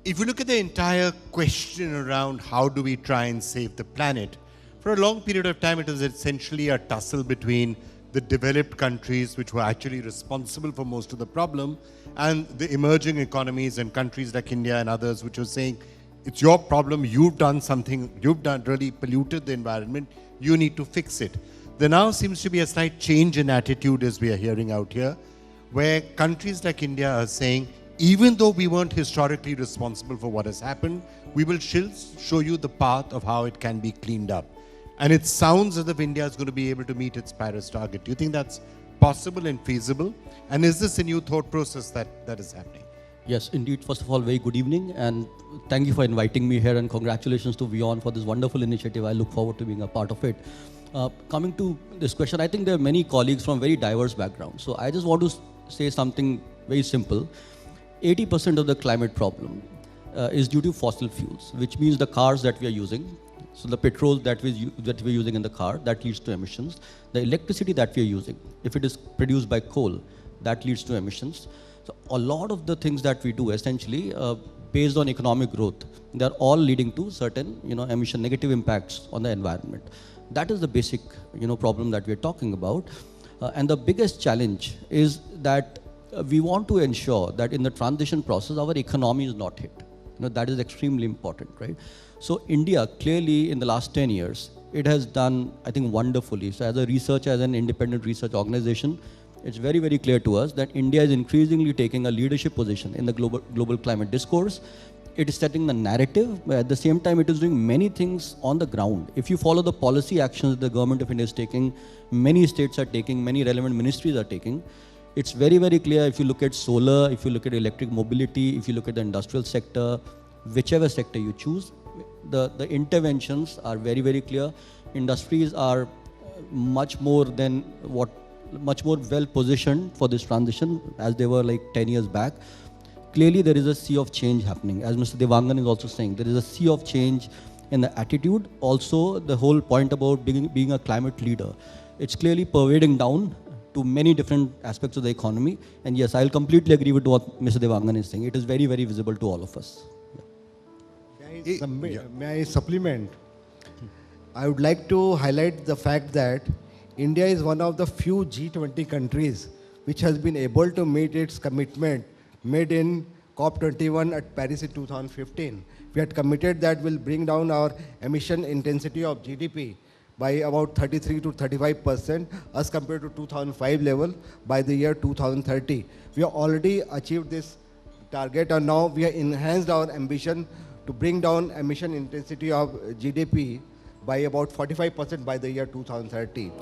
if you look at the entire question around how do we try and save the planet, for a long period of time it was essentially a tussle between the developed countries, which were actually responsible for most of the problem, and the emerging economies and countries like India and others, which were saying, it's your problem, you've done something, you've done really polluted the environment, you need to fix it. There now seems to be a slight change in attitude, as we are hearing out here, where countries like India are saying, even though we weren't historically responsible for what has happened, we will show you the path of how it can be cleaned up. And it sounds as if India is going to be able to meet its Paris target. Do you think that's possible and feasible? And is this a new thought process that is happening? Yes, indeed. First of all, very good evening, and thank you for inviting me here, and congratulations to WION for this wonderful initiative. I look forward to being a part of it. Coming to this question, I think there are many colleagues from very diverse backgrounds. So I just want to say something very simple. 80% of the climate problem is due to fossil fuels, which means the cars that we are using. So the petrol that we're using in the car, that leads to emissions. The electricity that we're using, if it is produced by coal, that leads to emissions. So a lot of the things that we do essentially based on economic growth, they're all leading to certain emission negative impacts on the environment. That is the basic problem that we're talking about. And the biggest challenge is that we want to ensure that in the transition process, our economy is not hit. That is extremely important, right? So India, clearly in the last 10 years, it has done, I think, wonderfully. So as a researcher, as an independent research organization, it's very, very clear to us that India is increasingly taking a leadership position in the global climate discourse. It is setting the narrative, but at the same time, it is doing many things on the ground. If you follow the policy actions the government of India is taking, many states are taking, many relevant ministries are taking, it's very, very clear. If you look at solar, if you look at electric mobility, if you look at the industrial sector, whichever sector you choose, the interventions are very, very clear. Industries are much more well positioned for this transition as they were like 10 years back. Clearly there is a sea of change happening. As Mr. Dewangan is also saying, there is a sea of change in the attitude. Also the whole point about being a climate leader, it's clearly pervading down to many different aspects of the economy. And yes, I'll completely agree with what Mr. Dewangan is saying. It is very, very visible to all of us. May I supplement? I would like to highlight the fact that India is one of the few G20 countries which has been able to meet its commitment made in COP21 at Paris in 2015. We had committed that we'll bring down our emission intensity of GDP by about 33 to 35% as compared to 2005 level by the year 2030. We have already achieved this target, and now we have enhanced our ambition to bring down emission intensity of GDP by about 45% by the year 2030.